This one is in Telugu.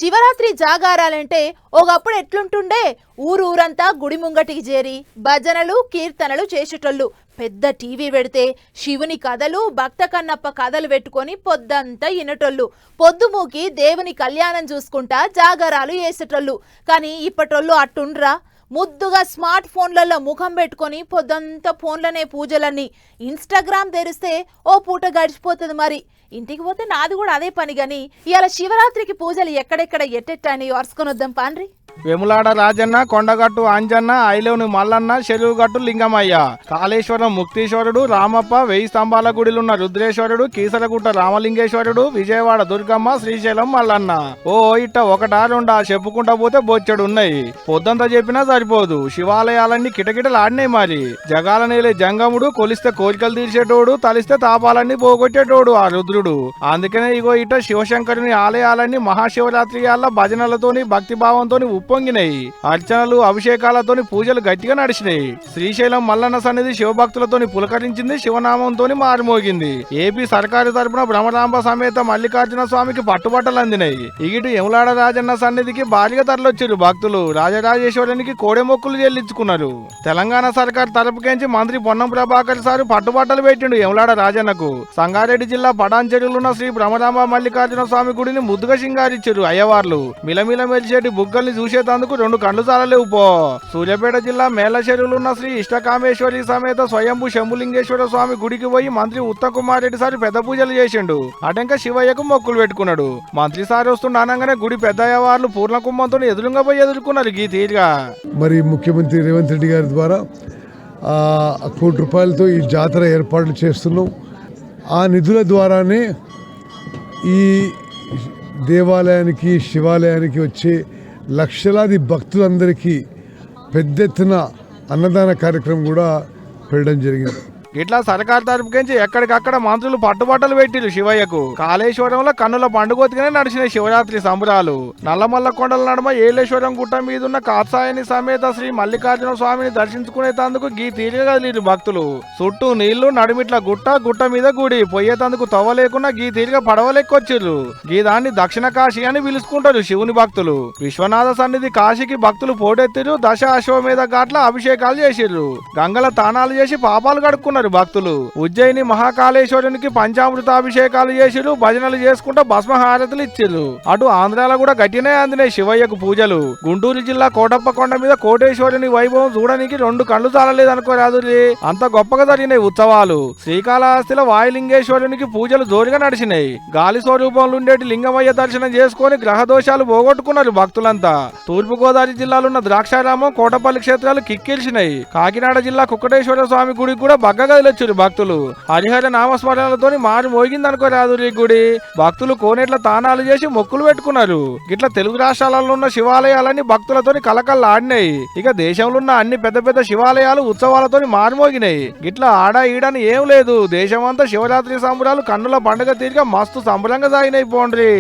శివరాత్రి జాగారాలంటే ఒకప్పుడు ఎట్లుంటుండే ఊరంతా గుడి ముంగటికి చేరి భజనలు కీర్తనలు చేసేటోళ్ళు. పెద్ద టీవీ పెడితే శివుని కథలు భక్త కన్నప్ప కథలు పెట్టుకొని పొద్దంతా ఇనటోళ్ళు. పొద్దుమూకి దేవుని కళ్యాణం చూసుకుంటా జాగారాలు చేసేటోళ్ళు. కానీ ఇప్పటోళ్ళు అట్టుండ్రా. ముద్దుగా స్మార్ట్ ఫోన్లలో ముఖం పెట్టుకొని పొద్దంతా ఫోన్లనే పూజలన్నీ. ఇన్స్టాగ్రామ్ తెరిస్తే ఓ పూట గడిచిపోతుంది. మరి ఇంటికి పోతే నాది కూడా అదే పని. గాని ఇవాళ శివరాత్రికి పూజలు ఎక్కడెక్కడ ఎట్టెట్టని అరుచుకొని వద్దాం పాండ్రి. వేములాడ రాజన్న, కొండగట్టు అంజన్న, ఐలోని మల్లన్న, చెరువుగట్టు లింగమయ్య, కాళేశ్వరం ముక్తీశ్వరుడు, రామప్ప, 1000 స్తంభాల గుడిలున్న రుద్రేశ్వరుడు, కీసరగుట్ట రామలింగేశ్వరుడు, విజయవాడ దుర్గమ్మ, శ్రీశైలం మల్లన్న. ఓ ఇట్ట ఒకటా రెండా చెప్పుకుంటా పోతే బొచ్చెడు ఉన్నాయి. పొద్దంతా చెప్పినా సరిపోదు. శివాలయాలన్నీ కిటకిటలాడినాయి. మరి జగాల నేలే జంగముడు, కొలిస్తే కోరికలు తీర్చేటోడు, తలిస్తే తాపాలన్నీ పోగొట్టేటోడు ఆ రుద్రుడు. అందుకనే ఇగో ఇట్ట శివశంకరుని ఆలయాలన్నీ మహాశివరాత్రి భజనలతోని భక్తిభావంతోని ఉప్పొంగినాయి. అర్చనలు అభిషేకాలతోని పూజలు గట్టిగా నడిచినాయి. శ్రీశైలం మల్లన్న సన్నిధి శివభక్తులతోని పులకరించింది, శివనామంతోని మారుమోగింది. ఏపీ సర్కారు తరపున భ్రమరాంబ సమేత మల్లికార్జున స్వామికి పట్టుబట్టలు అందినాయి. ఇగిటు యములాడ రాజన్న సన్నిధికి భారీగా తరలొచ్చారు భక్తులు. రాజరాజేశ్వరునికి కోడె మొక్కులు చెల్లించుకున్నారు. తెలంగాణ సర్కారు తరపుకేంచి మంత్రి పొన్నం ప్రభాకర్ సారు పట్టుబట్టలు పెట్టిండు యములాడ రాజన్నకు. సంగారెడ్డి జిల్లా పడాన్చెరువులున్న శ్రీ భ్రమరాంబ మల్లికార్జున స్వామి గుడిని ముద్దుగా సింగారిచ్చారు అయ్యవార్లు. మిలమిల మెరిచేటి బుగ్గల్ని చూసేందుకు 2 కళ్ళు చాలలేవు పో. సూర్యాపేట జిల్లా మేళ్ల చెరువులున్న శ్రీ ఇష్టకామేశ్వరి సమేత స్వయంభు శంభులింగేశ్వర స్వామి గుడికి పోయి మంత్రి ఉత్తమ్ కుమార్ రెడ్డి సారి పెద్ద పూజలు చేసిండు. అటంక శివయ్యకు మొక్కులు పెట్టుకున్నాడు. మంత్రి సారి వస్తుండ అనగానే గుడి పెద్ద అయ్యవార్లు పూర్ణ కుంభంతో ఎదురుగా పోయి ఎదుర్కొన్నారు. గీ తీరుగా మరి ముఖ్యమంత్రి రేవంత్ రెడ్డి గారి ద్వారా 1 కోటి రూపాయలతో ఈ జాతర ఏర్పాట్లు చేస్తున్నాం. ఆ నిధుల ద్వారానే ఈ దేవాలయానికి శివాలయానికి వచ్చే లక్షలాది భక్తులందరికీ పెద్ద ఎత్తున అన్నదాన కార్యక్రమం కూడా పెట్టడం జరిగింది. ఇట్లా సర్కారు తరపుకించి ఎక్కడికక్కడ మంత్రులు పట్టుబట్టలు పెట్టిరు శివయ్యకు. కాళేశ్వరంలో కన్నుల పండుగొత్తుగానే నడిచిన శివరాత్రి సంబరాలు. నల్లమల్ల కొండల నడుమ ఏలేశ్వరం గుట్ట మీదున్న కాత్సాయని సమేత శ్రీ మల్లికార్జున స్వామిని దర్శించుకునేందుకు గీ తీరిగా కదిలిరు భక్తులు. చుట్టూ నీళ్లు, నడుమిట్ల గుట్ట మీద గుడి. పోయేందుకు తవ్వ లేకుండా గీ తీరిగా పడవలెక్కొచ్చిర్రు. గీ దాన్ని దక్షిణ కాశీ అని పిలుచుకుంటారు శివుని భక్తులు. విశ్వనాథ సన్నిధి కాశీకి భక్తులు పోటెత్తిరు. దశ అశ్వమేధ ఘాట్ల అభిషేకాలు చేసిర్రు. గంగల తానాలు చేసి పాపాలు కడుక్కున్నారు భక్తులు. ఉజ్జయిని మహాకాళేశ్వరునికి పంచామృతాభిషేకాలు చేసిరు. భజనలు చేసుకుంటూ భస్మహారతులు ఇచ్చిర్రు. అటు ఆంధ్రాలో కూడా గట్టినే అందినాయి శివయ్యకు పూజలు. గుంటూరు జిల్లా కోటప్ప కొండ మీద కోటేశ్వరుని వైభవం చూడడానికి 2 కళ్ళు చాలలేదు అనుకోరాదు. అంత గొప్పగా జరిగినాయి ఉత్సవాలు. శ్రీకాళహస్తిలో వాయులింగేశ్వరునికి పూజలు జోరుగా నడిచినాయి. గాలి స్వరూపంలో ఉండేటి లింగమయ్య దర్శనం చేసుకుని గ్రహ దోషాలు పోగొట్టుకున్నారు భక్తులంతా. తూర్పుగోదావరి జిల్లాలో ఉన్న ద్రాక్షారామం, కోటపల్లి క్షేత్రాలు కిక్కిల్చినాయి. కాకినాడ జిల్లా కుక్కటేశ్వర స్వామి గుడికి కూడా బగ్గగా వచ్చారు భక్తులు. హరిహర నామస్మరణలతో మారు మోగిందనుకోరాదు ఈ గుడి. భక్తులు కోనేట్ల తానాలు చేసి మొక్కులు పెట్టుకున్నారు. ఇట్లా తెలుగు రాష్ట్రాలలో ఉన్న శివాలయాలన్నీ భక్తులతో కలకల్లాడినాయి. ఇక దేశంలో ఉన్న అన్ని పెద్ద పెద్ద శివాలయాలు ఉత్సవాలతో మారుమోగినాయి. ఇట్లా ఆడా ఈడని ఏం లేదు. దేశమంతా శివరాత్రి సంబరాలు కన్నుల పండుగ తీరిగా మస్తు సంబరంగా సాగినాయి పోండ్రి.